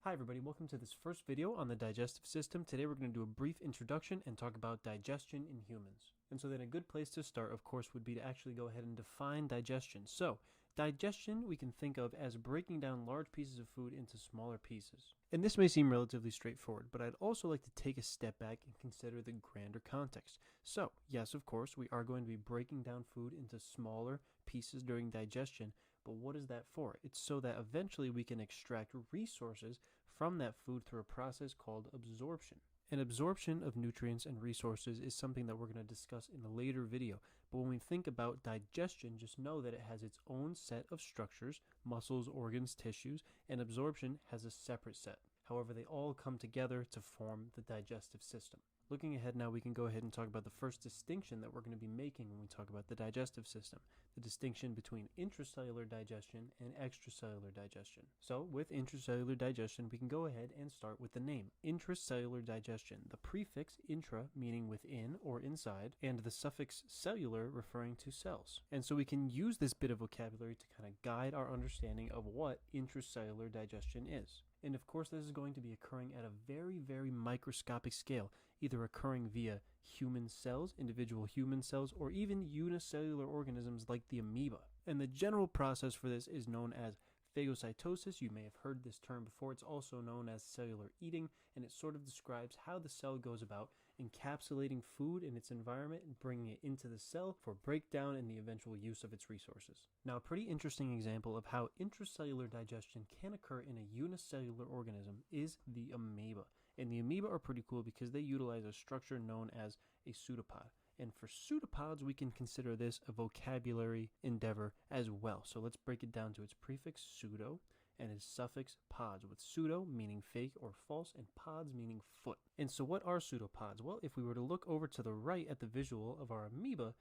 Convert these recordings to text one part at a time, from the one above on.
Hi everybody, welcome to this first video on the digestive system. Today we're going to do a brief introduction and talk about digestion in humans. And so then a good place to start, of course, would be to actually go ahead and define digestion. So, digestion we can think of as breaking down large pieces of food into smaller pieces. And this may seem relatively straightforward, but I'd also like to take a step back and consider the grander context. So, yes, of course, we are going to be breaking down food into smaller pieces during digestion, but what is that for? It's so that eventually we can extract resources from that food through a process called absorption. And absorption of nutrients and resources is something that we're going to discuss in a later video. But when we think about digestion, just know that it has its own set of structures, muscles, organs, tissues, and absorption has a separate set. However, they all come together to form the digestive system. Looking ahead now, we can go ahead and talk about the first distinction that we're going to be making when we talk about the digestive system, the distinction between intracellular digestion and extracellular digestion. So with intracellular digestion, we can go ahead and start with the name, intracellular digestion, the prefix intra meaning within or inside, and the suffix cellular referring to cells. And so we can use this bit of vocabulary to kind of guide our understanding of what intracellular digestion is. And of course, this is going to be occurring at a very, very microscopic scale, either occurring via human cells, individual human cells, or even unicellular organisms like the amoeba. And the general process for this is known as phagocytosis. You may have heard this term before. It's also known as cellular eating, and it sort of describes how the cell goes about encapsulating food in its environment and bringing it into the cell for breakdown and the eventual use of its resources. Now, a pretty interesting example of how intracellular digestion can occur in a unicellular organism is the amoeba. And the amoeba are pretty cool because they utilize a structure known as a pseudopod. And for pseudopods, we can consider this a vocabulary endeavor as well. So let's break it down to its prefix pseudo and its suffix pods, with pseudo meaning fake or false and pods meaning foot. And so what are pseudopods? Well, if we were to look over to the right at the visual of our amoeba,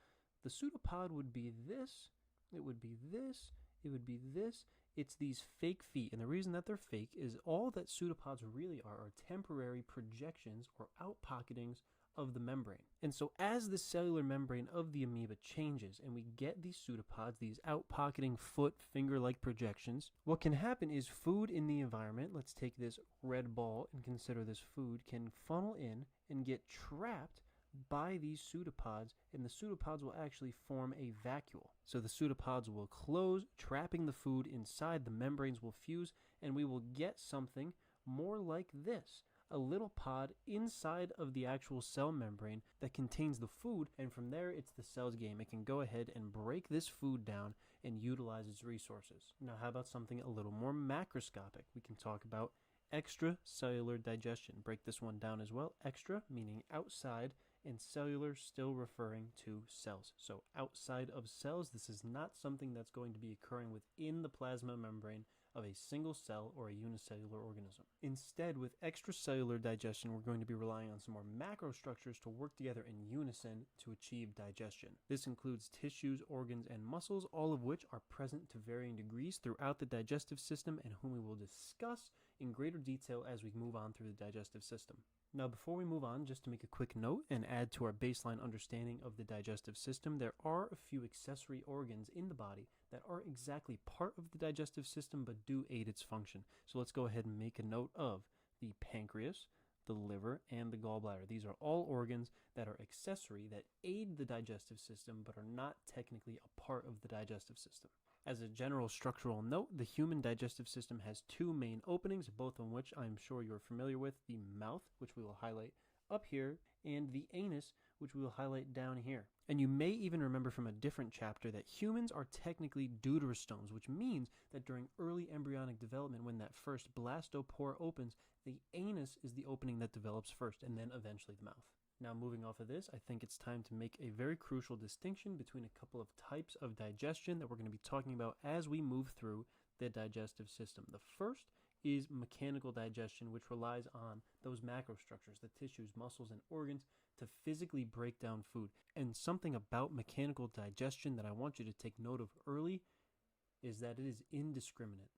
the pseudopod would be this, it would be this, it would be this. It's these fake feet, and the reason that they're fake is all that pseudopods really are temporary projections or outpocketings of the membrane. And so as the cellular membrane of the amoeba changes and we get these pseudopods, these outpocketing foot, finger-like projections, what can happen is food in the environment, let's take this red ball and consider this food, can funnel in and get trapped by these pseudopods, and the pseudopods will actually form a vacuole. So the pseudopods will close, trapping the food inside, the membranes will fuse, and we will get something more like this. A little pod inside of the actual cell membrane that contains the food, and from there it's the cell's game. It can go ahead and break this food down and utilize its resources. Now how about something a little more macroscopic? We can talk about extracellular digestion. Break this one down as well. Extra meaning outside, and cellular still referring to cells. So outside of cells, this is not something that's going to be occurring within the plasma membrane of a single cell or a unicellular organism. Instead, with extracellular digestion, we're going to be relying on some more macro structures to work together in unison to achieve digestion. This includes tissues, organs, and muscles, all of which are present to varying degrees throughout the digestive system and whom we will discuss in greater detail as we move on through the digestive system. Now, before we move on, just to make a quick note and add to our baseline understanding of the digestive system, there are a few accessory organs in the body that aren't exactly part of the digestive system but do aid its function. So let's go ahead and make a note of the pancreas, the liver, and the gallbladder. These are all organs that are accessory, that aid the digestive system but are not technically a part of the digestive system. As a general structural note, the human digestive system has two main openings, both of which I'm sure you're familiar with: the mouth, which we will highlight up here, and the anus, which we will highlight down here. And you may even remember from a different chapter that humans are technically deuterostomes, which means that during early embryonic development, when that first blastopore opens, the anus is the opening that develops first, and then eventually the mouth. Now, moving off of this, I think it's time to make a very crucial distinction between a couple of types of digestion that we're going to be talking about as we move through the digestive system. The first is mechanical digestion, which relies on those macrostructures, the tissues, muscles, and organs, to physically break down food. And something about mechanical digestion that I want you to take note of early is that it is indiscriminate.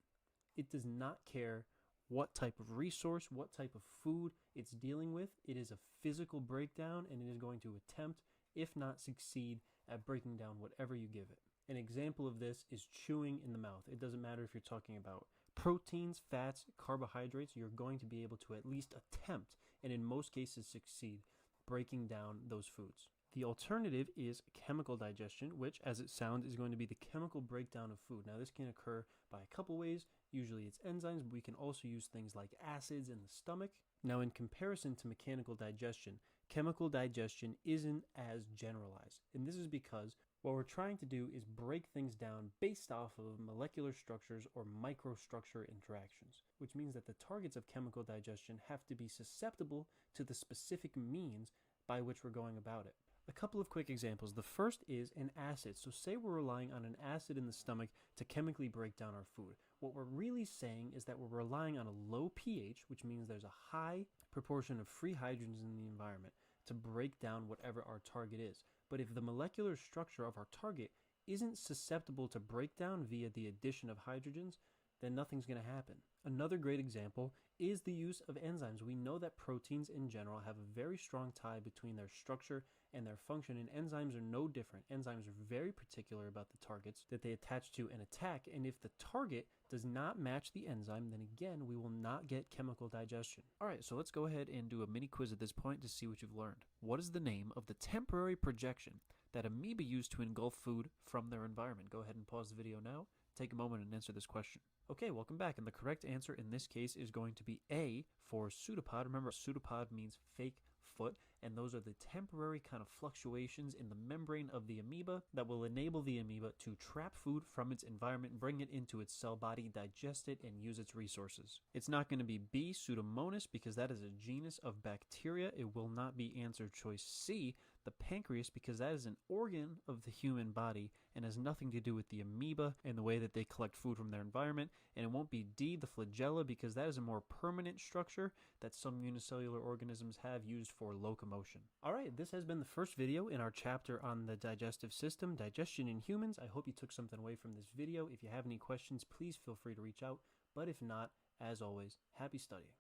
It does not care what type of resource, what type of food it's dealing with. It is a physical breakdown, and it is going to attempt, if not succeed, at breaking down whatever you give it. An example of this is chewing in the mouth. It doesn't matter if you're talking about Proteins, fats, carbohydrates, you're going to be able to at least attempt, and in most cases succeed, breaking down those foods. The alternative is chemical digestion, which, as it sounds, is going to be the chemical breakdown of food. Now, this can occur by a couple ways. Usually it's enzymes, but we can also use things like acids in the stomach. Now, in comparison to mechanical digestion, chemical digestion isn't as generalized. And this is because what we're trying to do is break things down based off of molecular structures or microstructure interactions, which means that the targets of chemical digestion have to be susceptible to the specific means by which we're going about it. A couple of quick examples. The first is an acid. So say we're relying on an acid in the stomach to chemically break down our food. What we're really saying is that we're relying on a low pH, which means there's a high proportion of free hydrogens in the environment to break down whatever our target is. But if the molecular structure of our target isn't susceptible to breakdown via the addition of hydrogens, then nothing's going to happen. Another great example is the use of enzymes. We know that proteins in general have a very strong tie between their structure and their function, and enzymes are no different. Enzymes are very particular about the targets that they attach to and attack, and if the target does not match the enzyme, then again, we will not get chemical digestion. All right, so let's go ahead and do a mini quiz at this point to see what you've learned. What is the name of the temporary projection that amoeba use to engulf food from their environment? Go ahead and pause the video now. Take a moment and answer this question. Okay, welcome back. And the correct answer in this case is going to be A for pseudopod. Remember, pseudopod means fake foot, and those are the temporary kind of fluctuations in the membrane of the amoeba that will enable the amoeba to trap food from its environment, bring it into its cell body, digest it, and use its resources. It's not going to be B, Pseudomonas, because that is a genus of bacteria. It will not be answer choice C, the pancreas, because that is an organ of the human body and has nothing to do with the amoeba and the way that they collect food from their environment. And it won't be D, the flagella, because that is a more permanent structure that some unicellular organisms have used for locomotion. All right, this has been the first video in our chapter on the digestive system, digestion in humans. I hope you took something away from this video. If you have any questions, please feel free to reach out. But if not, as always, happy studying.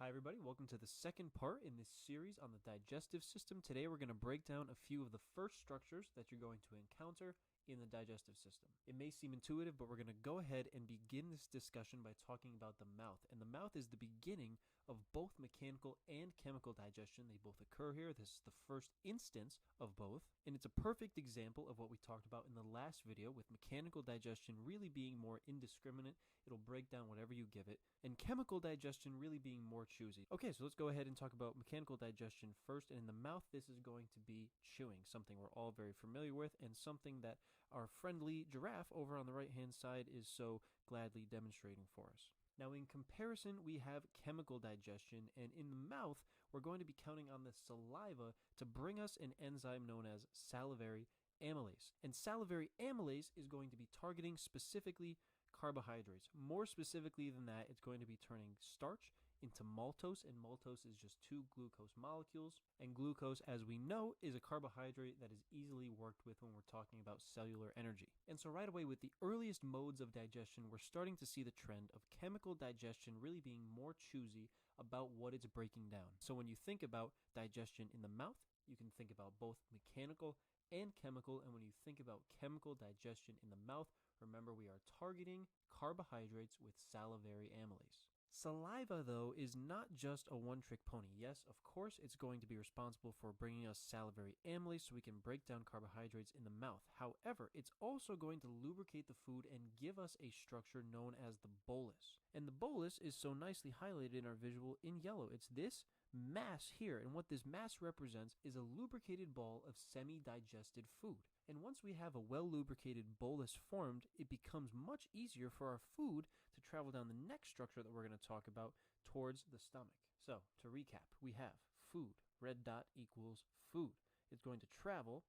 Hi everybody, welcome to the second part in this series on the digestive system. Today we're going to break down a few of the first structures that you're going to encounter in the digestive system. It may seem intuitive, but we're going to go ahead and begin this discussion by talking about the mouth. And the mouth is the beginning of both mechanical and chemical digestion. They both occur here. This is the first instance of both. And it's a perfect example of what we talked about in the last video, with mechanical digestion really being more indiscriminate. It'll break down whatever you give it. And chemical digestion really being more choosy. Okay, so let's go ahead and talk about mechanical digestion first. And in the mouth, this is going to be chewing, something we're all very familiar with, and something that our friendly giraffe over on the right-hand side is so gladly demonstrating for us. Now, in comparison, we have chemical digestion, and in the mouth, we're going to be counting on the saliva to bring us an enzyme known as salivary amylase. And salivary amylase is going to be targeting specifically carbohydrates. More specifically than that, it's going to be turning starch into maltose, and maltose is just 2 glucose molecules. And glucose, as we know, is a carbohydrate that is easily worked with when we're talking about cellular energy. And so right away, with the earliest modes of digestion, we're starting to see the trend of chemical digestion really being more choosy about what it's breaking down. So when you think about digestion in the mouth, you can think about both mechanical and chemical. And when you think about chemical digestion in the mouth, remember we are targeting carbohydrates with salivary amylase. Saliva, though, is not just a one-trick pony. Yes, of course, it's going to be responsible for bringing us salivary amylase so we can break down carbohydrates in the mouth. However, it's also going to lubricate the food and give us a structure known as the bolus. And the bolus is so nicely highlighted in our visual in yellow. It's this mass here, and what this mass represents is a lubricated ball of semi-digested food. And once we have a well-lubricated bolus formed, it becomes much easier for our food to travel down the next structure that we're going to talk about towards the stomach. So, to recap, we have food. Red dot equals food. It's going to travel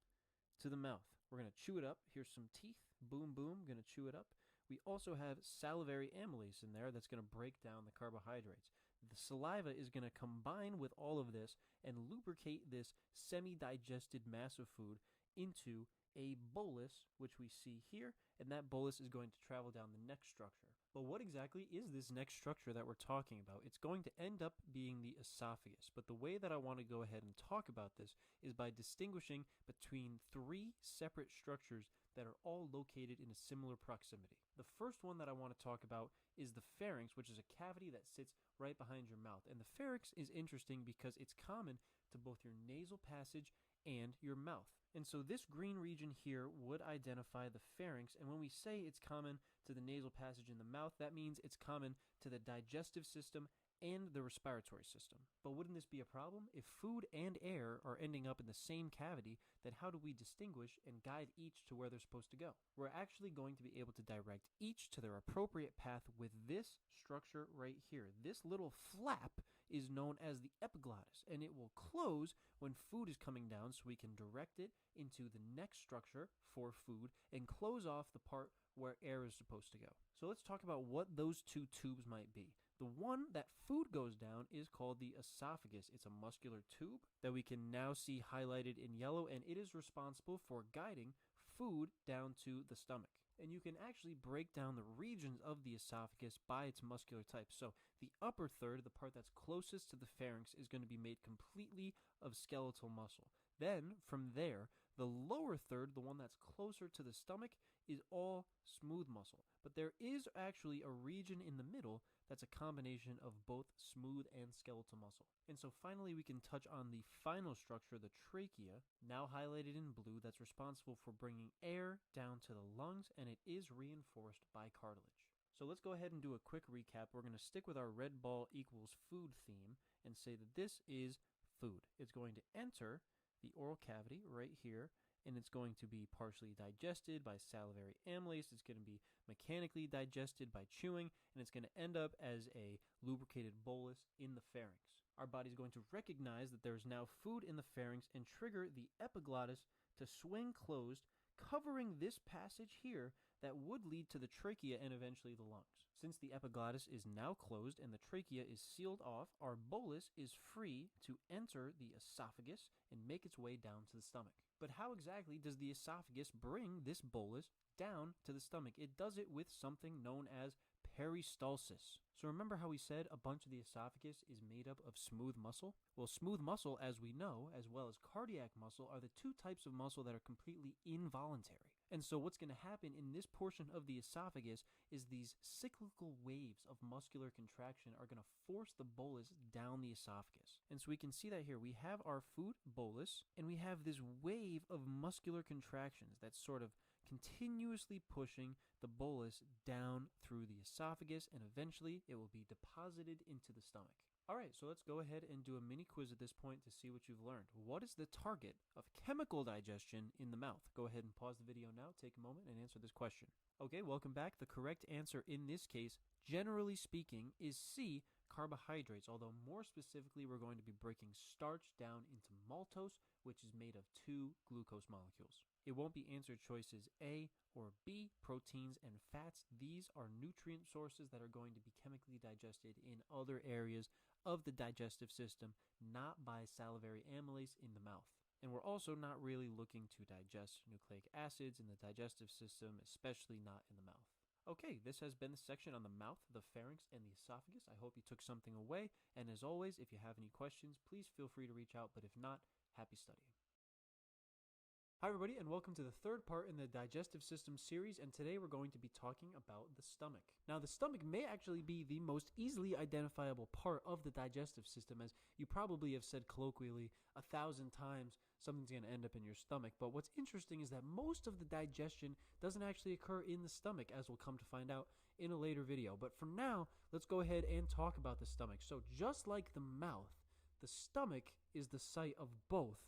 to the mouth. We're going to chew it up. Here's some teeth. Boom, boom. Going to chew it up. We also have salivary amylase in there that's going to break down the carbohydrates. The saliva is going to combine with all of this and lubricate this semi-digested mass of food into a bolus, which we see here, and that bolus is going to travel down the next structure. But what exactly is this next structure that we're talking about? It's going to end up being the esophagus. But the way that I want to go ahead and talk about this is by distinguishing between three separate structures that are all located in a similar proximity. The first one that I want to talk about is the pharynx, which is a cavity that sits right behind your mouth. And the pharynx is interesting because it's common to both your nasal passage and your mouth. And so this green region here would identify the pharynx, and when we say it's common to the nasal passage in the mouth, that means it's common to the digestive system and the respiratory system. But wouldn't this be a problem? If food and air are ending up in the same cavity, then how do we distinguish and guide each to where they're supposed to go? We're actually going to be able to direct each to their appropriate path with this structure right here. This little flap is known as the epiglottis, and it will close when food is coming down, so we can direct it into the next structure for food and close off the part where air is supposed to go. So let's talk about what those two tubes might be. The one that food goes down is called the esophagus. It's a muscular tube that we can now see highlighted in yellow, and it is responsible for guiding food down to the stomach. And you can actually break down the regions of the esophagus by its muscular type. So the upper third, the part that's closest to the pharynx, is going to be made completely of skeletal muscle. Then, from there, the lower third, the one that's closer to the stomach, is all smooth muscle. But there is actually a region in the middle that's a combination of both smooth and skeletal muscle. And so finally we can touch on the final structure, the trachea, now highlighted in blue, that's responsible for bringing air down to the lungs, and it is reinforced by cartilage. So let's go ahead and do a quick recap. We're going to stick with our red ball equals food theme and say that this is food. It's going to enter the oral cavity right here, and it's going to be partially digested by salivary amylase. It's going to be mechanically digested by chewing, and it's going to end up as a lubricated bolus in the pharynx. Our body's going to recognize that there's now food in the pharynx and trigger the epiglottis to swing closed, covering this passage here that would lead to the trachea and eventually the lungs. Since the epiglottis is now closed and the trachea is sealed off, our bolus is free to enter the esophagus and make its way down to the stomach. But how exactly does the esophagus bring this bolus down to the stomach? It does it with something known as peristalsis. So remember how we said a bunch of the esophagus is made up of smooth muscle? Well, smooth muscle, as we know, as well as cardiac muscle, are the two types of muscle that are completely involuntary. And so what's going to happen in this portion of the esophagus is these cyclical waves of muscular contraction are going to force the bolus down the esophagus. And so we can see that here. We have our food bolus, and we have this wave of muscular contractions that's sort of continuously pushing the bolus down through the esophagus, and eventually it will be deposited into the stomach. All right, so let's go ahead and do a mini quiz at this point to see what you've learned. What is the target of chemical digestion in the mouth? Go ahead and pause the video now, take a moment, and answer this question. Okay, welcome back. The correct answer in this case, generally speaking, is C, carbohydrates, although more specifically we're going to be breaking starch down into maltose, which is made of 2 glucose molecules. It won't be answer choices A or B, proteins and fats. These are nutrient sources that are going to be chemically digested in other areas of the digestive system, not by salivary amylase in the mouth. And we're also not really looking to digest nucleic acids in the digestive system, especially not in the mouth. Okay, this has been the section on the mouth, the pharynx, and the esophagus. I hope you took something away, and as always, if you have any questions, please feel free to reach out, but if not, happy studying. Hi everybody, and welcome to the third part in the Digestive System series, and today we're going to be talking about the stomach. Now, the stomach may actually be the most easily identifiable part of the digestive system, as you probably have said colloquially 1,000 times something's going to end up in your stomach. But what's interesting is that most of the digestion doesn't actually occur in the stomach, as we'll come to find out in a later video. But for now, let's go ahead and talk about the stomach. So just like the mouth, the stomach is the site of both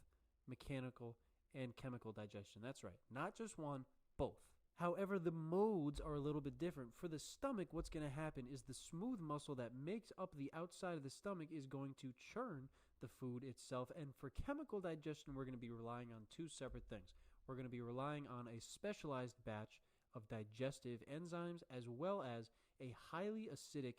mechanical and chemical digestion. That's right. Not just one, both. However, the modes are a little bit different. For the stomach, what's going to happen is the smooth muscle that makes up the outside of the stomach is going to churn the food itself. And for chemical digestion, we're going to be relying on two separate things. We're going to be relying on a specialized batch of digestive enzymes, as well as a highly acidic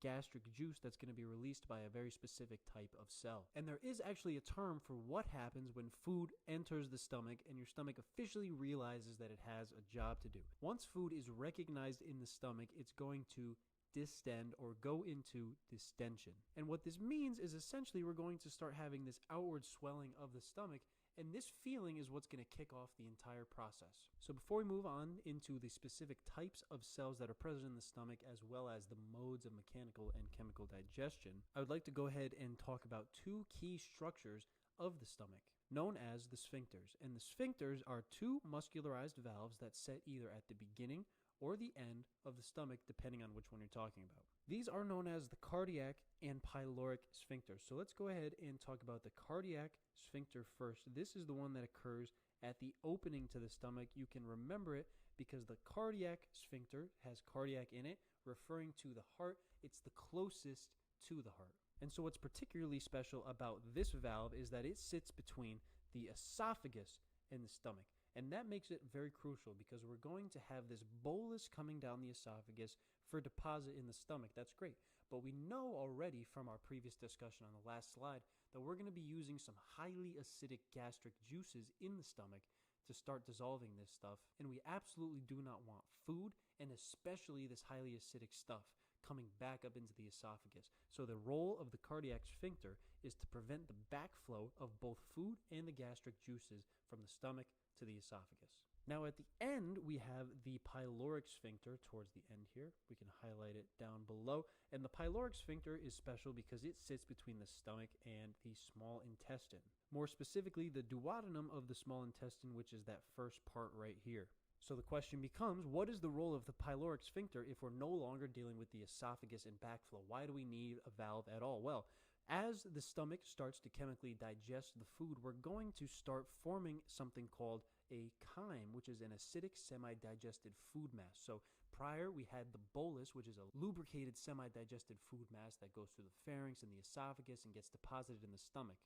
gastric juice that's going to be released by a very specific type of cell. And there is actually a term for what happens when food enters the stomach and your stomach officially realizes that it has a job to do. Once food is recognized in the stomach, it's going to distend or go into distension. And what this means is essentially we're going to start having this outward swelling of the stomach, and this feeling is what's going to kick off the entire process. So before we move on into the specific types of cells that are present in the stomach, as well as the modes of mechanical and chemical digestion, I would like to go ahead and talk about two key structures of the stomach, known as the sphincters. And the sphincters are two muscularized valves that sit either at the beginning or the end of the stomach, depending on which one you're talking about. These are known as the cardiac and pyloric sphincters. So let's go ahead and talk about the cardiac sphincter first. This is the one that occurs at the opening to the stomach. You can remember it because the cardiac sphincter has cardiac in it, referring to the heart. It's the closest to the heart. And so what's particularly special about this valve is that it sits between the esophagus and the stomach. And that makes it very crucial because we're going to have this bolus coming down the esophagus for deposit in the stomach. That's great. But we know already from our previous discussion on the last slide that we're going to be using some highly acidic gastric juices in the stomach to start dissolving this stuff. And we absolutely do not want food, and especially this highly acidic stuff, coming back up into the esophagus. So the role of the cardiac sphincter is to prevent the backflow of both food and the gastric juices from the stomach to the esophagus. Now at the end, we have the pyloric sphincter towards the end here. We can highlight it down below. And the pyloric sphincter is special because it sits between the stomach and the small intestine. More specifically, the duodenum of the small intestine, which is that first part right here. So the question becomes, what is the role of the pyloric sphincter if we're no longer dealing with the esophagus and backflow? Why do we need a valve at all? Well, as the stomach starts to chemically digest the food, we're going to start forming something called a chyme, which is an acidic semi-digested food mass. So prior, we had the bolus, which is a lubricated semi-digested food mass that goes through the pharynx and the esophagus and gets deposited in the stomach.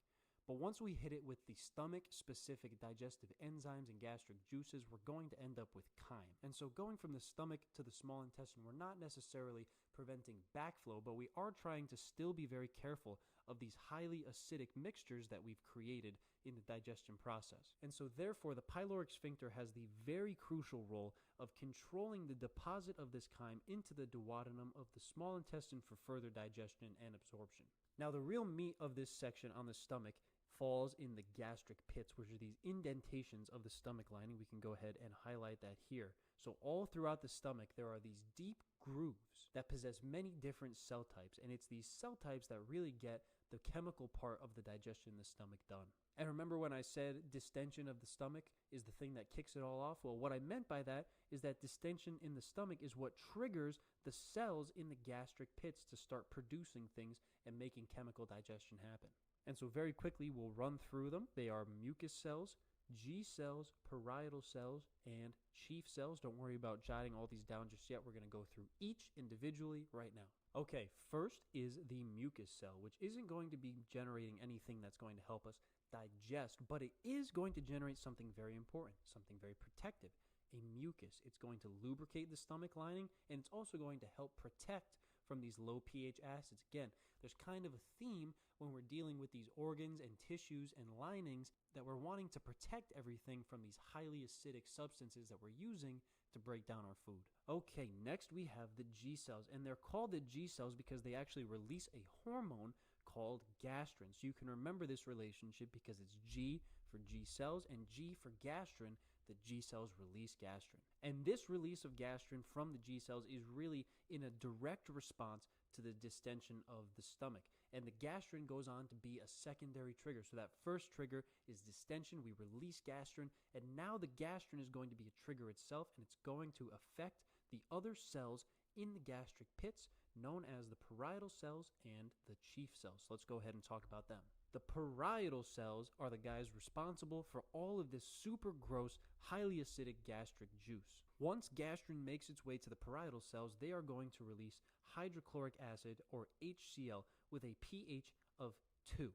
But once we hit it with the stomach-specific digestive enzymes and gastric juices, we're going to end up with chyme. And so going from the stomach to the small intestine, we're not necessarily preventing backflow, but we are trying to still be very careful of these highly acidic mixtures that we've created in the digestion process. And so therefore, the pyloric sphincter has the very crucial role of controlling the deposit of this chyme into the duodenum of the small intestine for further digestion and absorption. Now, the real meat of this section on the stomach falls in the gastric pits, which are these indentations of the stomach lining. We can go ahead and highlight that here. So all throughout the stomach, there are these deep grooves that possess many different cell types, and it's these cell types that really get the chemical part of the digestion in the stomach done. And remember when I said distension of the stomach is the thing that kicks it all off? Well, what I meant by that is that distension in the stomach is what triggers the cells in the gastric pits to start producing things and making chemical digestion happen. And so very quickly, we'll run through them. They are mucus cells, G cells, parietal cells, and chief cells. Don't worry about jotting all these down just yet. We're going to go through each individually right now. Okay, first is the mucus cell, which isn't going to be generating anything that's going to help us digest, but it is going to generate something very important, something very protective, a mucus. It's going to lubricate the stomach lining, and it's also going to help protect from these low pH acids. Again, there's kind of a theme when we're dealing with these organs and tissues and linings that we're wanting to protect everything from these highly acidic substances that we're using to break down our food. Okay, next we have the G cells, and they're called the G cells because they actually release a hormone called gastrin. So you can remember this relationship because it's G for G cells and G for gastrin. The G cells release gastrin. And this release of gastrin from the G cells is really in a direct response to the distension of the stomach. And the gastrin goes on to be a secondary trigger. So that first trigger is distension. We release gastrin, and now the gastrin is going to be a trigger itself, and it's going to affect the other cells in the gastric pits, known as the parietal cells and the chief cells. So let's go ahead and talk about them. The parietal cells are the guys responsible for all of this super gross, highly acidic gastric juice. Once gastrin makes its way to the parietal cells, they are going to release hydrochloric acid, or HCl, with a pH of 2.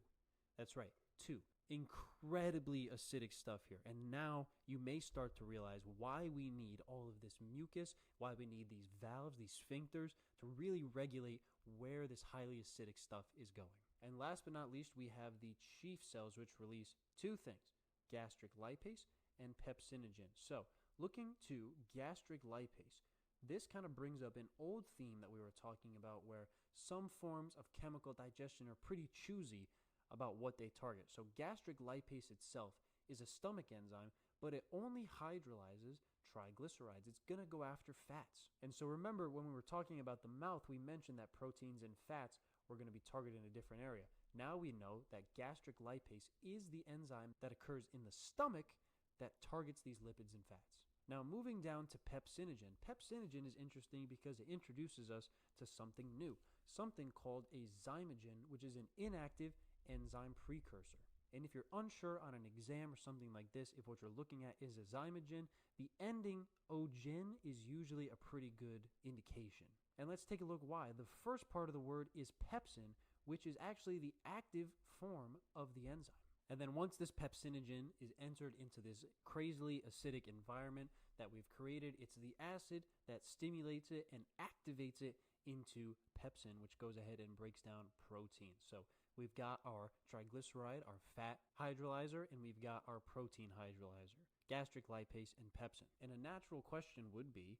That's right, 2. incredibly acidic stuff here. And now you may start to realize why we need all of this mucus, why we need these valves, these sphincters, to really regulate where this highly acidic stuff is going. And last but not least, we have the chief cells, which release two things: gastric lipase and pepsinogen. So looking to gastric lipase, this kind of brings up an old theme that we were talking about, where some forms of chemical digestion are pretty choosy about what they target. So gastric lipase itself is a stomach enzyme, but it only hydrolyzes triglycerides. It's going to go after fats. And so remember, when we were talking about the mouth, we mentioned that proteins and fats were going to be targeted in a different area. Now we know that gastric lipase is the enzyme that occurs in the stomach that targets these lipids and fats. Now moving down to pepsinogen. Pepsinogen is interesting because it introduces us to something new, something called a zymogen, which is an inactive enzyme precursor. And if you're unsure on an exam or something like this, if what you're looking at is a zymogen, the ending ogen is usually a pretty good indication. And let's take a look why. The first part of the word is pepsin, which is actually the active form of the enzyme. And then once this pepsinogen is entered into this crazily acidic environment that we've created, it's the acid that stimulates it and activates it into pepsin, which goes ahead and breaks down protein. So we've got our triglyceride, our fat hydrolyzer, and we've got our protein hydrolyzer, gastric lipase and pepsin. And a natural question would be,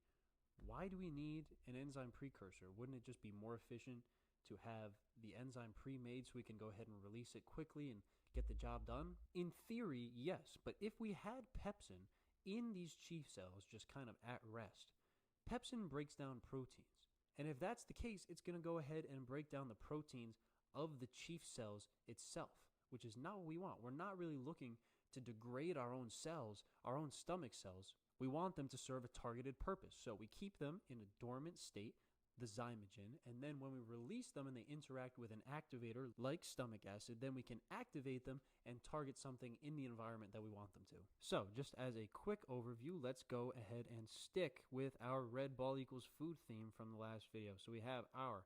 why do we need an enzyme precursor? Wouldn't it just be more efficient to have the enzyme pre-made so we can go ahead and release it quickly and get the job done? In theory, yes, but if we had pepsin in these chief cells just kind of at rest, pepsin breaks down proteins. And if that's the case, it's going to go ahead and break down the proteins of the chief cells itself, which is not what we want. We're not really looking to degrade our own cells, our own stomach cells. We want them to serve a targeted purpose. So we keep them in a dormant state, the zymogen, and then when we release them and they interact with an activator like stomach acid, then we can activate them and target something in the environment that we want them to. So just as a quick overview, let's go ahead and stick with our red ball equals food theme from the last video. So we have our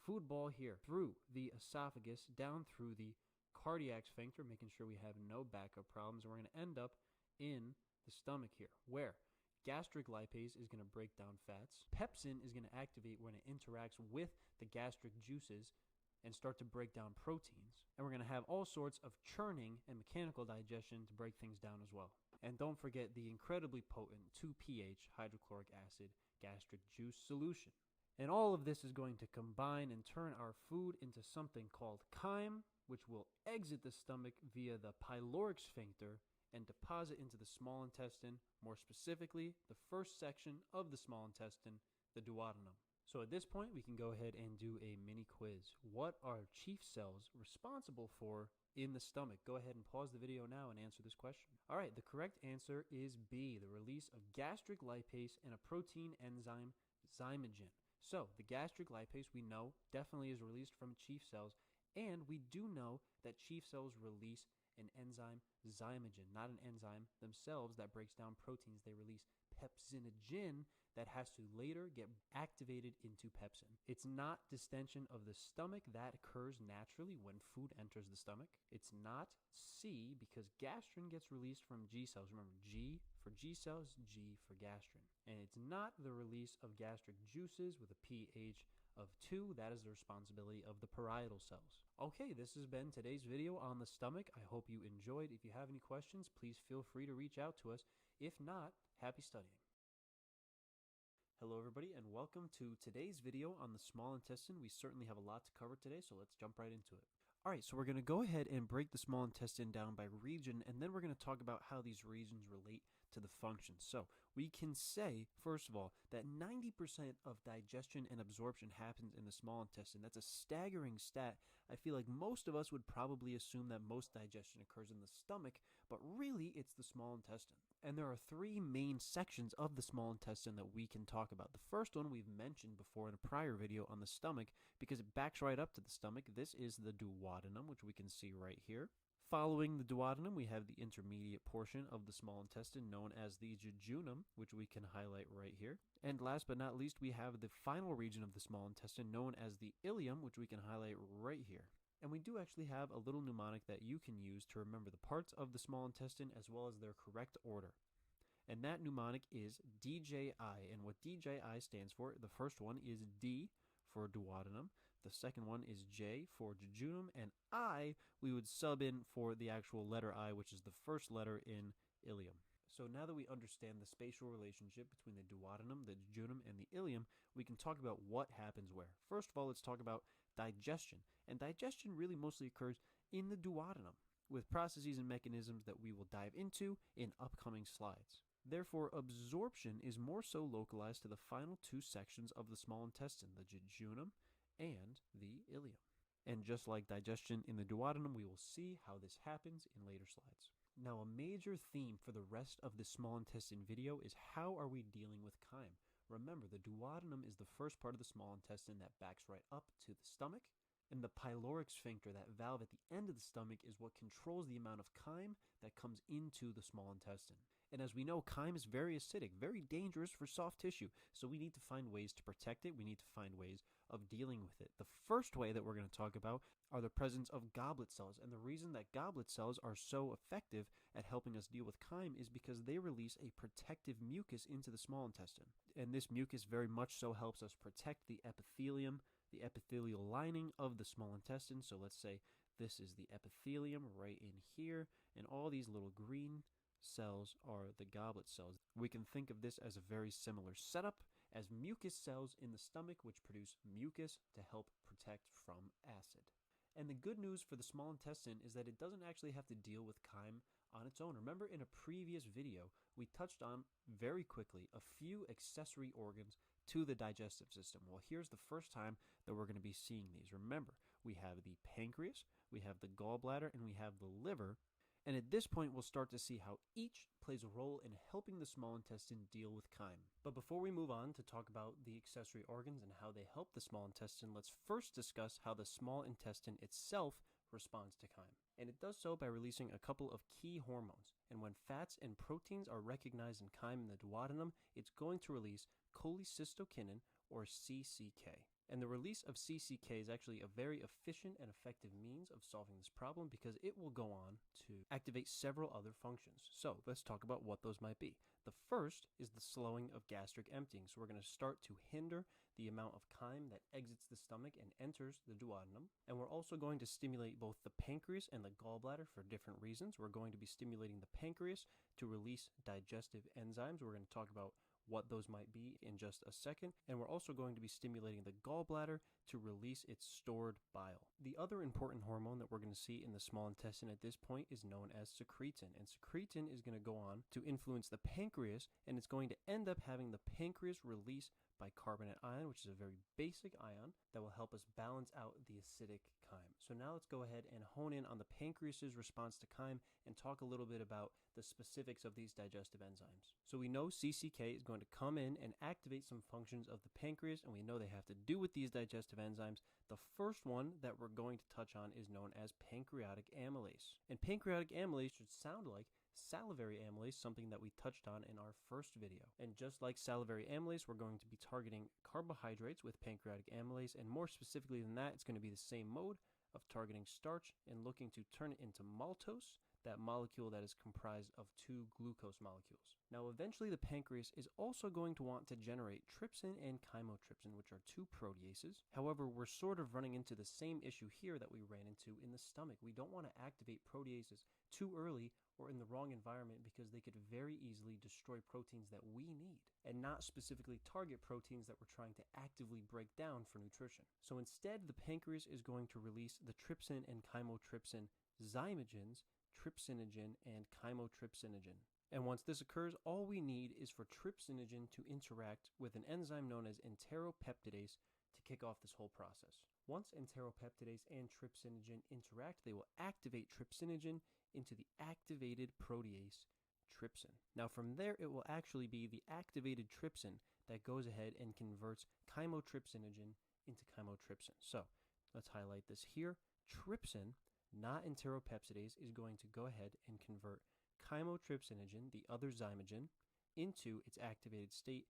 food ball here through the esophagus, down through the cardiac sphincter, making sure we have no backup problems. And we're going to end up in the stomach here, where gastric lipase is going to break down fats. Pepsin is going to activate when it interacts with the gastric juices and start to break down proteins. And we're going to have all sorts of churning and mechanical digestion to break things down as well. And don't forget the incredibly potent 2 pH hydrochloric acid gastric juice solution. And all of this is going to combine and turn our food into something called chyme, which will exit the stomach via the pyloric sphincter and deposit into the small intestine, more specifically, the first section of the small intestine, the duodenum. So at this point, we can go ahead and do a mini quiz. What are chief cells responsible for in the stomach? Go ahead and pause the video now and answer this question. All right, the correct answer is B, the release of gastric lipase and a protein enzyme, zymogen. So the gastric lipase, we know, definitely is released from chief cells, and we do know that chief cells release an enzyme, zymogen, not an enzyme themselves that breaks down proteins. They release pepsinogen that has to later get activated into pepsin. It's not distension of the stomach that occurs naturally when food enters the stomach. It's not C, because gastrin gets released from G cells. Remember, G for G cells, G for gastrin. And it's not the release of gastric juices with a pH of 2. That is the responsibility of the parietal cells. Okay, this has been today's video on the stomach. I hope you enjoyed. If you have any questions, please feel free to reach out to us. If not, happy studying. Hello everybody, and welcome to today's video on the small intestine. We certainly have a lot to cover today, so let's jump right into it. Alright, so we're going to go ahead and break the small intestine down by region, and then we're going to talk about how these regions relate to the functions. So we can say, first of all, that 90% of digestion and absorption happens in the small intestine. That's a staggering stat. I feel like most of us would probably assume that most digestion occurs in the stomach, but really it's the small intestine. And there are 3 main sections of the small intestine that we can talk about. The first one we've mentioned before in a prior video on the stomach because it backs right up to the stomach. This is the duodenum, which we can see right here. Following the duodenum, we have the intermediate portion of the small intestine known as the jejunum, which we can highlight right here. And last but not least, we have the final region of the small intestine known as the ileum, which we can highlight right here. And we do actually have a little mnemonic that you can use to remember the parts of the small intestine as well as their correct order. And that mnemonic is DJI. And what DJI stands for, the first one is D for duodenum, the second one is J for jejunum, and I we would sub in for the actual letter I, which is the first letter in ileum. So now that we understand the spatial relationship between the duodenum, the jejunum, and the ileum, we can talk about what happens where. First of all, let's talk about digestion. And digestion really mostly occurs in the duodenum, with processes and mechanisms that we will dive into in upcoming slides. Therefore, absorption is more so localized to the final two sections of the small intestine, the jejunum and the ileum. And just like digestion in the duodenum, we will see how this happens in later slides. Now, a major theme for the rest of this small intestine video is how are we dealing with chyme? Remember, the duodenum is the first part of the small intestine that backs right up to the stomach, and the pyloric sphincter, that valve at the end of the stomach, is what controls the amount of chyme that comes into the small intestine. And as we know, chyme is very acidic, very dangerous for soft tissue, so we need to find ways to protect it. We need to find ways of dealing with it. The first way that we're going to talk about are the presence of goblet cells, and the reason that goblet cells are so effective at helping us deal with chyme is because they release a protective mucus into the small intestine. And this mucus very much so helps us protect the epithelium, the epithelial lining of the small intestine. So let's say this is the epithelium right in here, and all these little green cells are the goblet cells. We can think of this as a very similar setup as mucus cells in the stomach, which produce mucus to help protect from acid. And the good news for the small intestine is that it doesn't actually have to deal with chyme on its own. Remember, in a previous video, we touched on very quickly a few accessory organs to the digestive system. Well, here's the first time that we're going to be seeing these. Remember, we have the pancreas, we have the gallbladder, and we have the liver. And at this point, we'll start to see how each plays a role in helping the small intestine deal with chyme. But before we move on to talk about the accessory organs and how they help the small intestine, let's first discuss how the small intestine itself responds to chyme. And it does so by releasing a couple of key hormones. And when fats and proteins are recognized in chyme in the duodenum, it's going to release cholecystokinin, or CCK. And the release of CCK is actually a very efficient and effective means of solving this problem because it will go on to activate several other functions. So let's talk about what those might be. The first is the slowing of gastric emptying. So we're going to start to hinder the amount of chyme that exits the stomach and enters the duodenum. And we're also going to stimulate both the pancreas and the gallbladder for different reasons. We're going to be stimulating the pancreas to release digestive enzymes. We're going to talk about what those might be in just a second. And we're also going to be stimulating the gallbladder to release its stored bile. The other important hormone that we're going to see in the small intestine at this point is known as secretin. And secretin is going to go on to influence the pancreas, and it's going to end up having the pancreas release bicarbonate ion, which is a very basic ion that will help us balance out the acidic chyme. So now let's go ahead and hone in on the pancreas's response to chyme and talk a little bit about the specifics of these digestive enzymes. So we know CCK is going to come in and activate some functions of the pancreas, and we know they have to do with these digestive enzymes. The first one that we're going to touch on is known as pancreatic amylase. And pancreatic amylase should sound like salivary amylase, something that we touched on in our first video. And just like salivary amylase, we're going to be targeting carbohydrates with pancreatic amylase, and more specifically than that, it's going to be the same mode of targeting starch and looking to turn it into maltose, that molecule that is comprised of two glucose molecules. Now, eventually the pancreas is also going to want to generate trypsin and chymotrypsin, which are two proteases. However, we're sort of running into the same issue here that we ran into in the stomach. We don't want to activate proteases too early or in the wrong environment because they could very easily destroy proteins that we need and not specifically target proteins that we're trying to actively break down for nutrition. So instead, the pancreas is going to release the trypsin and chymotrypsin zymogens, trypsinogen and chymotrypsinogen. And once this occurs, all we need is for trypsinogen to interact with an enzyme known as enteropeptidase to kick off this whole process. Once enteropeptidase and trypsinogen interact, they will activate trypsinogen into the activated protease trypsin. Now from there, it will actually be the activated trypsin that goes ahead and converts chymotrypsinogen into chymotrypsin. So let's highlight this here. Trypsin, not enteropeptidase, is going to go ahead and convert chymotrypsinogen, the other zymogen, into its activated state,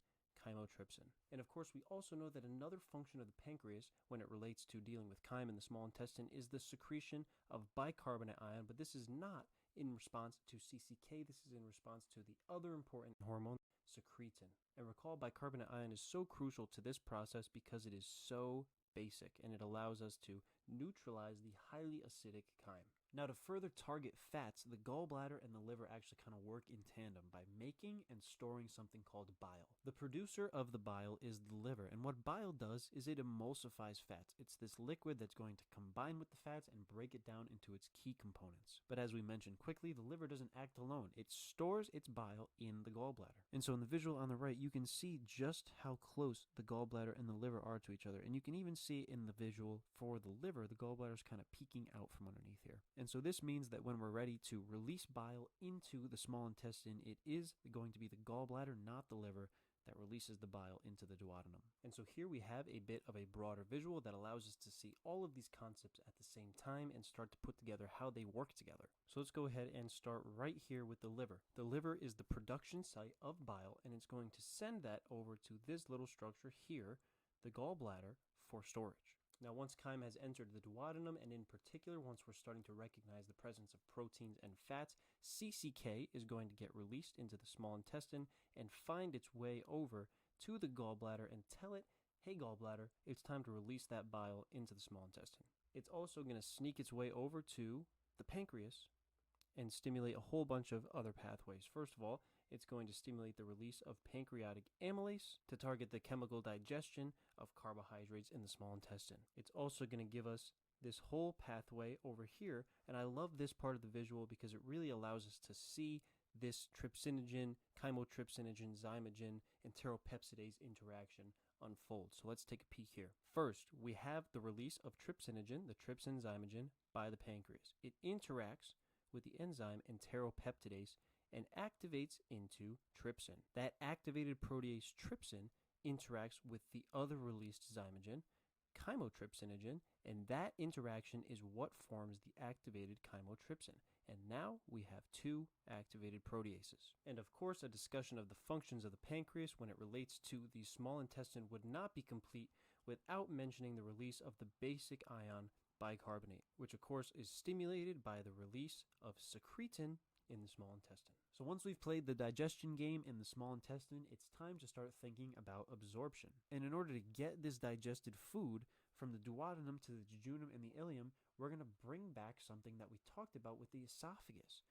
chymotrypsin. And of course, we also know that another function of the pancreas when it relates to dealing with chyme in the small intestine is the secretion of bicarbonate ion, but this is not in response to CCK. This is in response to the other important hormone, secretin. And recall, bicarbonate ion is so crucial to this process because it is so basic and it allows us to neutralize the highly acidic chyme. Now, to further target fats, the gallbladder and the liver actually kind of work in tandem by making and storing something called bile. The producer of the bile is the liver, and what bile does is it emulsifies fats. It's this liquid that's going to combine with the fats and break it down into its key components. But as we mentioned quickly, the liver doesn't act alone. It stores its bile in the gallbladder. And so in the visual on the right, you can see just how close the gallbladder and the liver are to each other. And you can even see in the visual for the liver, the gallbladder is kind of peeking out from underneath here. And so this means that when we're ready to release bile into the small intestine, it is going to be the gallbladder, not the liver, that releases the bile into the duodenum. And so here we have a bit of a broader visual that allows us to see all of these concepts at the same time and start to put together how they work together. So let's go ahead and start right here with the liver. The liver is the production site of bile, and it's going to send that over to this little structure here, the gallbladder, for storage. Now, once chyme has entered the duodenum, and in particular, once we're starting to recognize the presence of proteins and fats, CCK is going to get released into the small intestine and find its way over to the gallbladder and tell it, hey gallbladder, it's time to release that bile into the small intestine. It's also going to sneak its way over to the pancreas and stimulate a whole bunch of other pathways. First of all, it's going to stimulate the release of pancreatic amylase to target the chemical digestion of carbohydrates in the small intestine. It's also going to give us this whole pathway over here, and I love this part of the visual because it really allows us to see this trypsinogen, chymotrypsinogen, zymogen, enteropeptidase interaction unfold. So let's take a peek here. First, we have the release of trypsinogen, the trypsin zymogen, by the pancreas. It interacts with the enzyme enteropeptidase and activates into trypsin. That activated protease trypsin interacts with the other released zymogen, chymotrypsinogen, and that interaction is what forms the activated chymotrypsin. And now we have two activated proteases. And of course, a discussion of the functions of the pancreas when it relates to the small intestine would not be complete without mentioning the release of the basic ion bicarbonate, which of course is stimulated by the release of secretin in the small intestine. So once we've played the digestion game in the small intestine, it's time to start thinking about absorption. And in order to get this digested food from the duodenum to the jejunum and the ileum, we're going to bring back something that we talked about with the esophagus.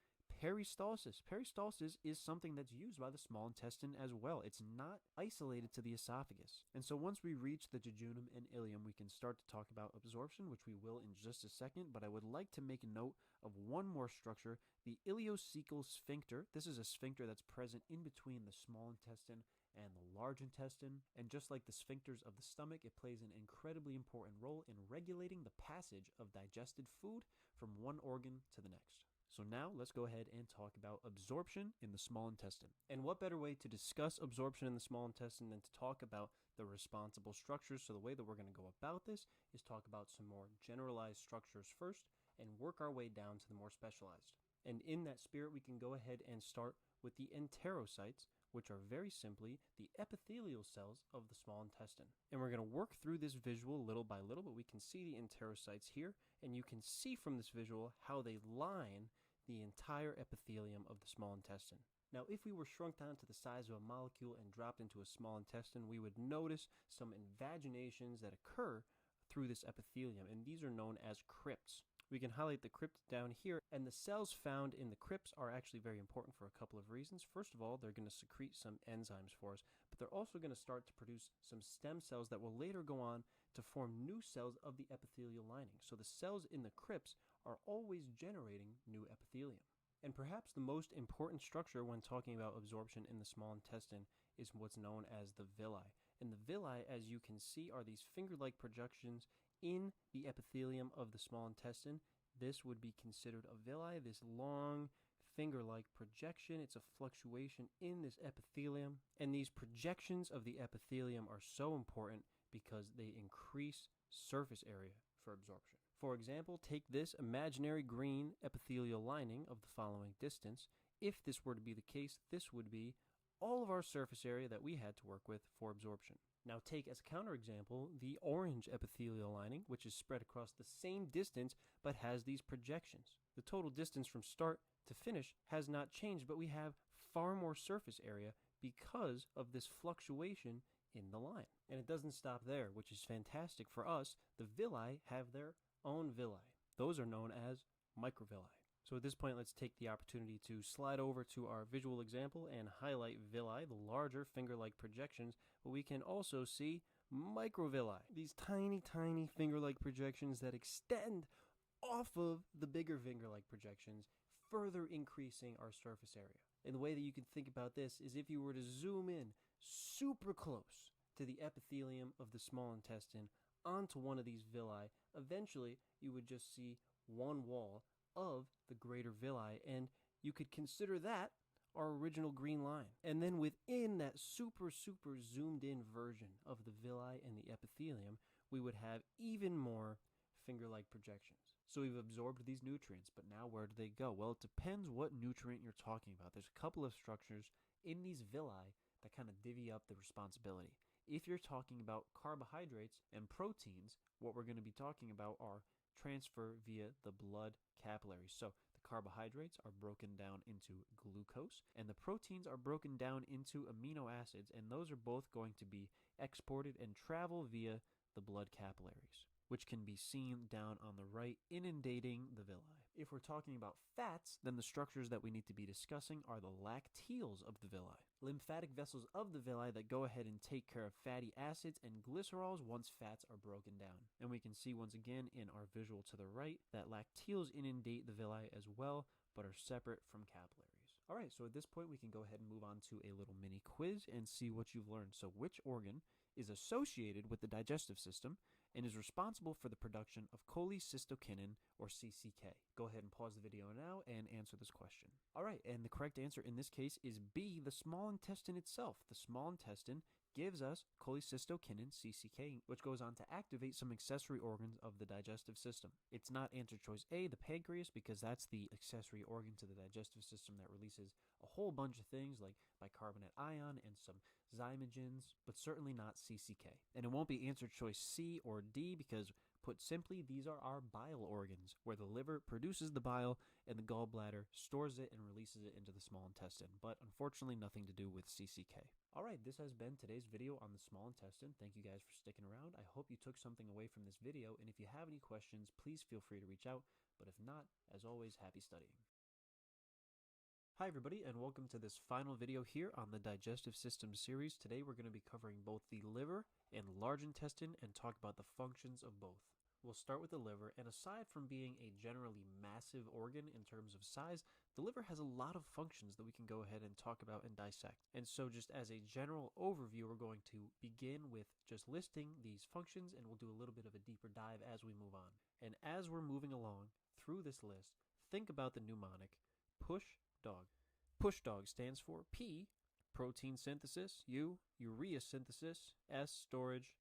Peristalsis. Peristalsis is something that's used by the small intestine as well. It's not isolated to the esophagus. And so once we reach the jejunum and ileum, we can start to talk about absorption, which we will in just a second, but I would like to make a note of one more structure, the ileocecal sphincter. This is a sphincter that's present in between the small intestine and the large intestine. And just like the sphincters of the stomach, it plays an incredibly important role in regulating the passage of digested food from one organ to the next. So now let's go ahead and talk about absorption in the small intestine. And what better way to discuss absorption in the small intestine than to talk about the responsible structures? So the way that we're going to go about this is talk about some more generalized structures first and work our way down to the more specialized. And in that spirit, we can go ahead and start with the enterocytes, which are very simply the epithelial cells of the small intestine. And we're going to work through this visual little by little, but we can see the enterocytes here, and you can see from this visual how they line the entire epithelium of the small intestine. Now, if we were shrunk down to the size of a molecule and dropped into a small intestine, we would notice some invaginations that occur through this epithelium, and these are known as crypts. We can highlight the crypt down here, and the cells found in the crypts are actually very important for a couple of reasons. First of all, they're going to secrete some enzymes for us, but they're also going to start to produce some stem cells that will later go on to form new cells of the epithelial lining. So the cells in the crypts are always generating new epithelium. And perhaps the most important structure when talking about absorption in the small intestine is what's known as the villi. And the villi, as you can see, are these finger-like projections in the epithelium of the small intestine. This would be considered a villi, this long finger-like projection. It's a fluctuation in this epithelium. And these projections of the epithelium are so important because they increase surface area for absorption. For example, take this imaginary green epithelial lining of the following distance. If this were to be the case, this would be all of our surface area that we had to work with for absorption. Now take as a counterexample the orange epithelial lining, which is spread across the same distance but has these projections. The total distance from start to finish has not changed, but we have far more surface area because of this fluctuation in the line. And it doesn't stop there, which is fantastic for us. The villi have their own villi. Those are known as microvilli. So at this point, let's take the opportunity to slide over to our visual example and highlight villi, the larger finger-like projections, but we can also see microvilli, these tiny, tiny finger-like projections that extend off of the bigger finger-like projections, further increasing our surface area. And the way that you can think about this is if you were to zoom in super close to the epithelium of the small intestine onto one of these villi, eventually you would just see one wall of the greater villi, and you could consider that our original green line. And then within that super zoomed in version of the villi and the epithelium, we would have even more finger-like projections. So we've absorbed these nutrients, but now where do they go? Well, it depends what nutrient you're talking about. There's a couple of structures in these villi that kind of divvy up the responsibility. If you're talking about carbohydrates and proteins, what we're going to be talking about are transfer via the blood capillaries. So the carbohydrates are broken down into glucose, and the proteins are broken down into amino acids, and those are both going to be exported and travel via the blood capillaries, which can be seen down on the right, inundating the villi. If we're talking about fats, then the structures that we need to be discussing are the lacteals of the villi, lymphatic vessels of the villi that go ahead and take care of fatty acids and glycerols once fats are broken down. And we can see once again in our visual to the right that lacteals inundate the villi as well, but are separate from capillaries. All right, so at this point we can go ahead and move on to a little mini quiz and see what you've learned. So which organ is associated with the digestive system and is responsible for the production of cholecystokinin, or CCK? Go ahead and pause the video now and answer this question. All right, and the correct answer in this case is B, the small intestine itself. The small intestine gives us cholecystokinin, CCK, which goes on to activate some accessory organs of the digestive system. It's not answer choice A, the pancreas, because that's the accessory organ to the digestive system that releases a whole bunch of things like bicarbonate ion and some zymogens, but certainly not CCK. And it won't be answer choice C or D because, put simply, these are our bile organs, where the liver produces the bile and the gallbladder stores it and releases it into the small intestine, but unfortunately nothing to do with CCK. All right, this has been today's video on the small intestine. Thank you guys for sticking around. I hope you took something away from this video, and if you have any questions, please feel free to reach out, but if not, as always, happy studying. Hi everybody, and welcome to this final video here on the Digestive System series. Today we're going to be covering both the liver and large intestine and talk about the functions of both. We'll start with the liver, and aside from being a generally massive organ in terms of size, the liver has a lot of functions that we can go ahead and talk about and dissect. And so just as a general overview, we're going to begin with just listing these functions, and we'll do a little bit of a deeper dive as we move on. And as we're moving along through this list, think about the mnemonic push dog. Push dog stands for P, protein synthesis, U, urea synthesis, S, storage,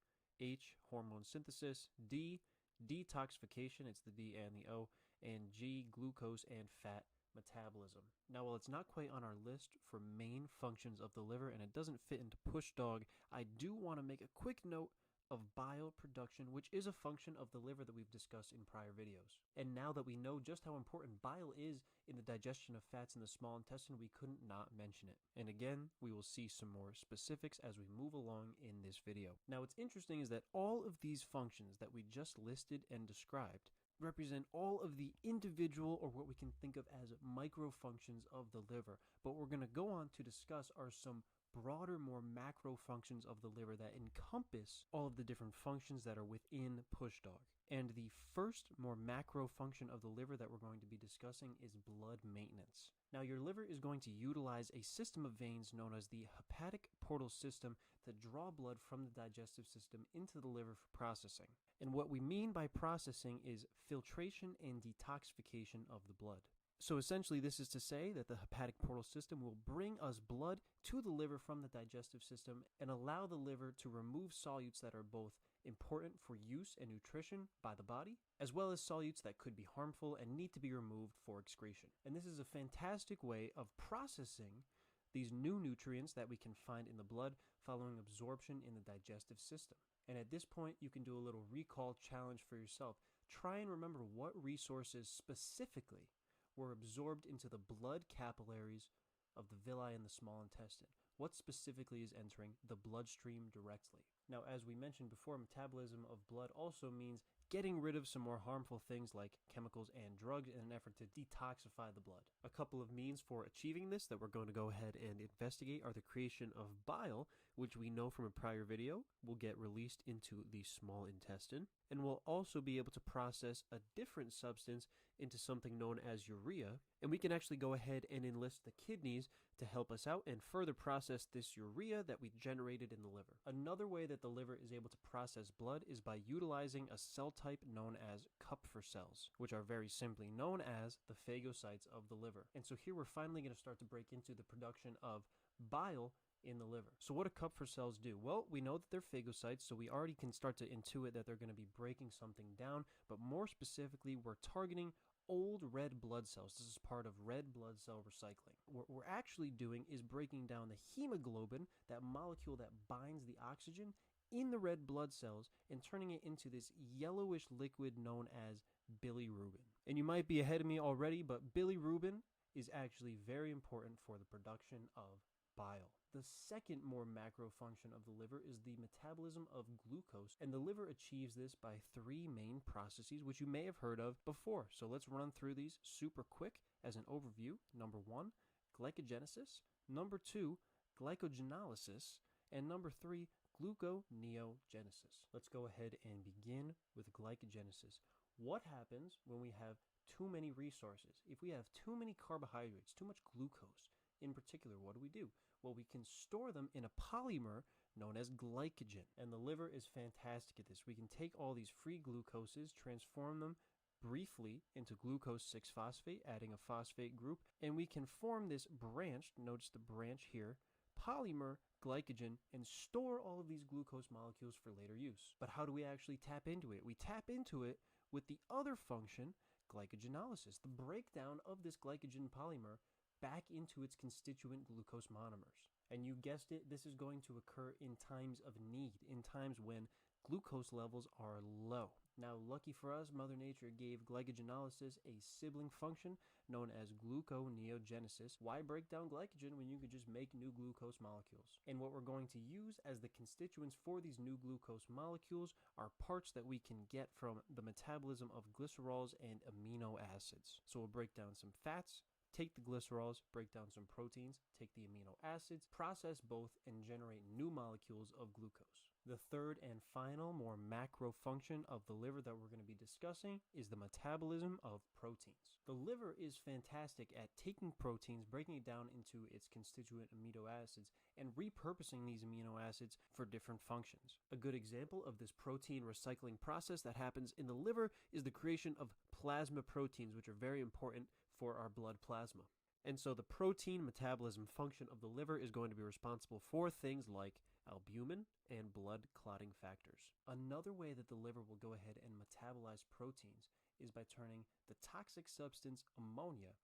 H, hormone synthesis, D, detoxification, it's the D and the O, and G, glucose and fat metabolism. Now, while it's not quite on our list for main functions of the liver and it doesn't fit into push dog, I do want to make a quick note of bile production, which is a function of the liver that we've discussed in prior videos. And now that we know just how important bile is in the digestion of fats in the small intestine, we couldn't not mention it. And again, we will see some more specifics as we move along in this video. Now, what's interesting is that all of these functions that we just listed and described represent all of the individual, or what we can think of as micro functions of the liver. But what we're going to go on to discuss are some broader, more macro functions of the liver that encompass all of the different functions that are within push dog. And the first more macro function of the liver that we're going to be discussing is blood maintenance. Now, your liver is going to utilize a system of veins known as the hepatic portal system to draw blood from the digestive system into the liver for processing. And what we mean by processing is filtration and detoxification of the blood. So essentially, this is to say that the hepatic portal system will bring us blood to the liver from the digestive system and allow the liver to remove solutes that are both important for use and nutrition by the body, as well as solutes that could be harmful and need to be removed for excretion. And this is a fantastic way of processing these new nutrients that we can find in the blood following absorption in the digestive system. And at this point, you can do a little recall challenge for yourself. Try and remember what resources specifically were absorbed into the blood capillaries of the villi in the small intestine. What specifically is entering the bloodstream directly? Now, as we mentioned before, metabolism of blood also means getting rid of some more harmful things like chemicals and drugs in an effort to detoxify the blood. A couple of means for achieving this that we're going to go ahead and investigate are the creation of bile, which we know from a prior video will get released into the small intestine, and we'll also be able to process a different substance into something known as urea, and we can actually go ahead and enlist the kidneys to help us out and further process this urea that we generated in the liver. Another way that the liver is able to process blood is by utilizing a cell type known as Kupffer cells, which are very simply known as the phagocytes of the liver. And so here we're finally going to start to break into the production of bile in the liver. So what do Kupffer cells do? Well, we know that they're phagocytes, so we already can start to intuit that they're going to be breaking something down, but more specifically, we're targeting old red blood cells. This is part of red blood cell recycling. What we're actually doing is breaking down the hemoglobin, that molecule that binds the oxygen, in the red blood cells and turning it into this yellowish liquid known as bilirubin. And you might be ahead of me already, but bilirubin is actually very important for the production of bile. The second more macro function of the liver is the metabolism of glucose, and the liver achieves this by three main processes, which you may have heard of before. So let's run through these super quick as an overview. Number 1, glycogenesis. Number 2, glycogenolysis. And number 3, gluconeogenesis. Let's go ahead and begin with glycogenesis. What happens when we have too many resources? If we have too many carbohydrates, too much glucose in particular, what do? Well, we can store them in a polymer known as glycogen. And the liver is fantastic at this. We can take all these free glucoses, transform them briefly into glucose 6-phosphate, adding a phosphate group, and we can form this branched, notice the branch here, polymer glycogen, and store all of these glucose molecules for later use. But how do we actually tap into it? We tap into it with the other function, glycogenolysis, the breakdown of this glycogen polymer back into its constituent glucose monomers. And you guessed it, this is going to occur in times of need, in times when glucose levels are low. Now, lucky for us, Mother Nature gave glycogenolysis a sibling function known as gluconeogenesis. Why break down glycogen when you could just make new glucose molecules? And what we're going to use as the constituents for these new glucose molecules are parts that we can get from the metabolism of glycerols and amino acids. So we'll break down some fats, take the glycerols, break down some proteins, take the amino acids, process both, and generate new molecules of glucose. The third and final, more macro function of the liver that we're going to be discussing is the metabolism of proteins. The liver is fantastic at taking proteins, breaking it down into its constituent amino acids, and repurposing these amino acids for different functions. A good example of this protein recycling process that happens in the liver is the creation of plasma proteins, which are very important for our blood plasma. And so the protein metabolism function of the liver is going to be responsible for things like albumin and blood clotting factors. Another way that the liver will go ahead and metabolize proteins is by turning the toxic substance ammonia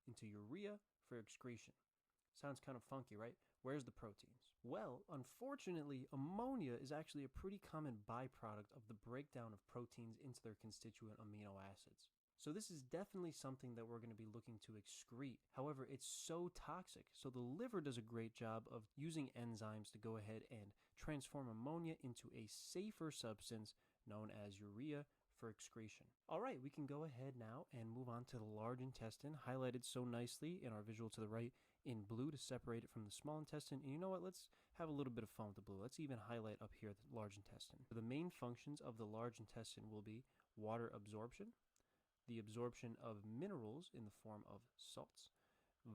into urea for excretion. Sounds kind of funky, right? Where's the proteins? Well, unfortunately, ammonia is actually a pretty common byproduct of the breakdown of proteins into their constituent amino acids. So this is definitely something that we're going to be looking to excrete. However, it's so toxic. So the liver does a great job of using enzymes to go ahead and transform ammonia into a safer substance known as urea for excretion. All right, we can go ahead now and move on to the large intestine, highlighted so nicely in our visual to the right in blue to separate it from the small intestine. And you know what? Let's have a little bit of fun with the blue. Let's even highlight up here the large intestine. The main functions of the large intestine will be water absorption, the absorption of minerals in the form of salts,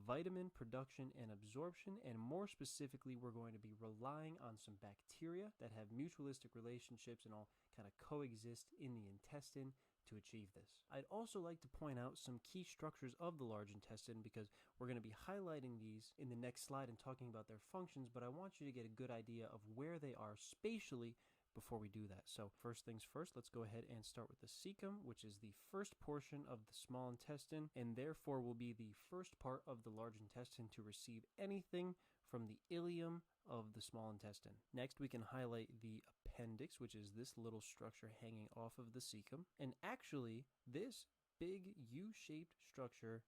vitamin production and absorption, and more specifically, we're going to be relying on some bacteria that have mutualistic relationships and all kind of coexist in the intestine to achieve this. I'd also like to point out some key structures of the large intestine because we're going to be highlighting these in the next slide and talking about their functions, but I want you to get a good idea of where they are spatially before we do that. So first things first, let's go ahead and start with the cecum, which is the first portion of the small intestine, and therefore will be the first part of the large intestine to receive anything from the ileum of the small intestine. Next, we can highlight the appendix, which is this little structure hanging off of the cecum. And actually, this big U-shaped structure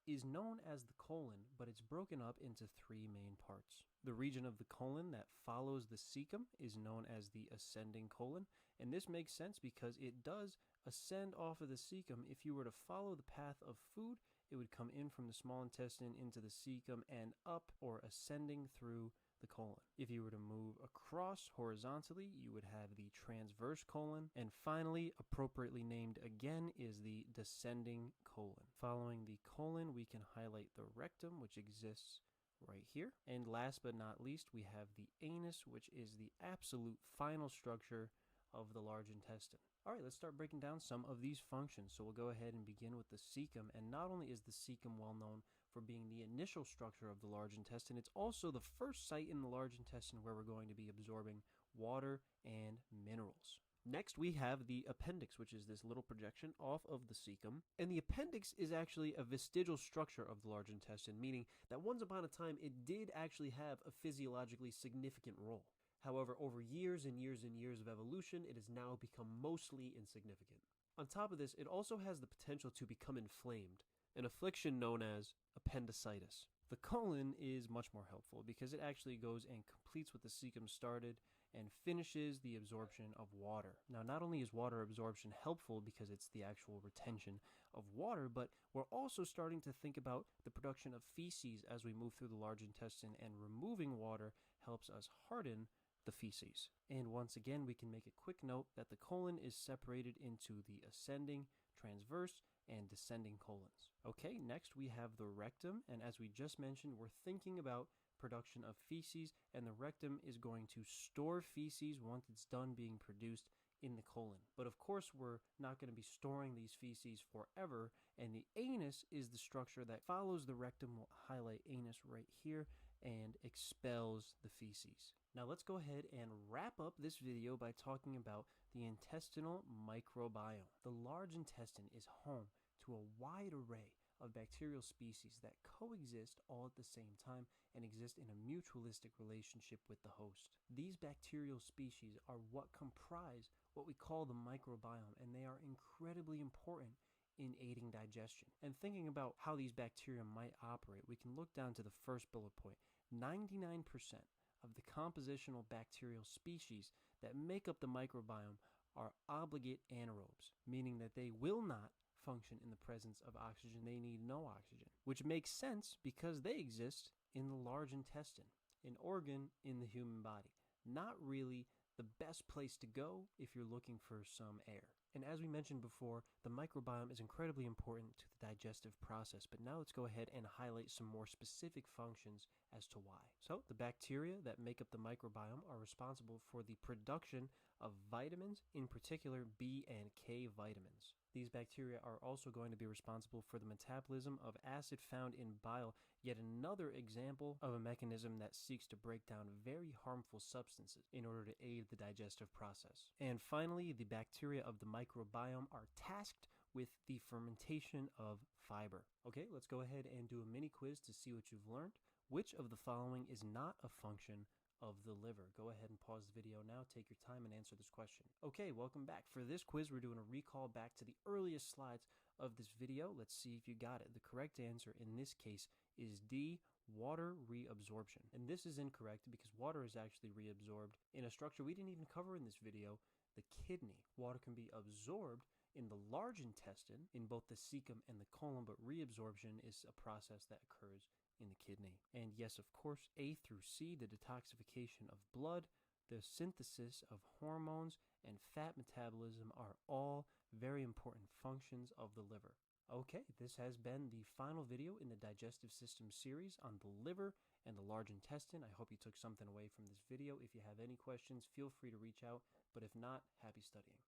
is known as the colon, but it's broken up into three main parts. The region of the colon that follows the cecum is known as the ascending colon, and this makes sense because it does ascend off of the cecum. If you were to follow the path of food, it would come in from the small intestine into the cecum and up, or ascending through the colon. If you were to move across horizontally, you would have the transverse colon. And finally, appropriately named again, is the descending colon. Following the colon, we can highlight the rectum, which exists right here. And last but not least, we have the anus, which is the absolute final structure of the large intestine. All right, let's start breaking down some of these functions. So we'll go ahead and begin with the cecum. And not only is the cecum well known for being the initial structure of the large intestine, it's also the first site in the large intestine where we're going to be absorbing water and minerals. Next, we have the appendix, which is this little projection off of the cecum. And the appendix is actually a vestigial structure of the large intestine, meaning that once upon a time, it did actually have a physiologically significant role. However, over years and years and years of evolution, it has now become mostly insignificant. On top of this, it also has the potential to become inflamed, an affliction known as appendicitis. The colon is much more helpful because it actually goes and completes what the cecum started and finishes the absorption of water. Now, not only is water absorption helpful because it's the actual retention of water, but we're also starting to think about the production of feces as we move through the large intestine, and removing water helps us harden the feces. And once again, we can make a quick note that the colon is separated into the ascending, transverse, and descending colons. Okay, next we have the rectum, and as we just mentioned, we're thinking about production of feces, and the rectum is going to store feces once it's done being produced in the colon. But of course, we're not going to be storing these feces forever, and the anus is the structure that follows the rectum. We'll highlight anus right here, and expels the feces. Now let's go ahead and wrap up this video by talking about the intestinal microbiome. The large intestine is home to a wide array of bacterial species that coexist all at the same time and exist in a mutualistic relationship with the host. These bacterial species are what comprise what we call the microbiome, and they are incredibly important in aiding digestion. And thinking about how these bacteria might operate, we can look down to the first bullet point. 99% of the compositional bacterial species that make up the microbiome are obligate anaerobes, meaning that they will not function in the presence of oxygen. They need no oxygen, which makes sense because they exist in the large intestine, an organ in the human body. Not really the best place to go if you're looking for some air. And as we mentioned before, the microbiome is incredibly important to the digestive process, but now let's go ahead and highlight some more specific functions as to why. So the bacteria that make up the microbiome are responsible for the production of vitamins, in particular B and K vitamins. These bacteria are also going to be responsible for the metabolism of acid found in bile, yet another example of a mechanism that seeks to break down very harmful substances in order to aid the digestive process. And finally, the bacteria of the microbiome are tasked with the fermentation of fiber. Okay, let's go ahead and do a mini quiz to see what you've learned. Which of the following is not a function of the liver? Go ahead and pause the video now, take your time, and answer this question. Okay, welcome back. For this quiz, we're doing a recall back to the earliest slides of this video. Let's see if you got it. The correct answer in this case is D, water reabsorption. And this is incorrect because water is actually reabsorbed in a structure we didn't even cover in this video, the kidney. Water can be absorbed in the large intestine, in both the cecum and the colon, but reabsorption is a process that occurs in the kidney. And yes, of course, A through C, the detoxification of blood, the synthesis of hormones, and fat metabolism are all very important functions of the liver. Okay, this has been the final video in the digestive system series on the liver and the large intestine. I hope you took something away from this video. If you have any questions, feel free to reach out, but if not, happy studying.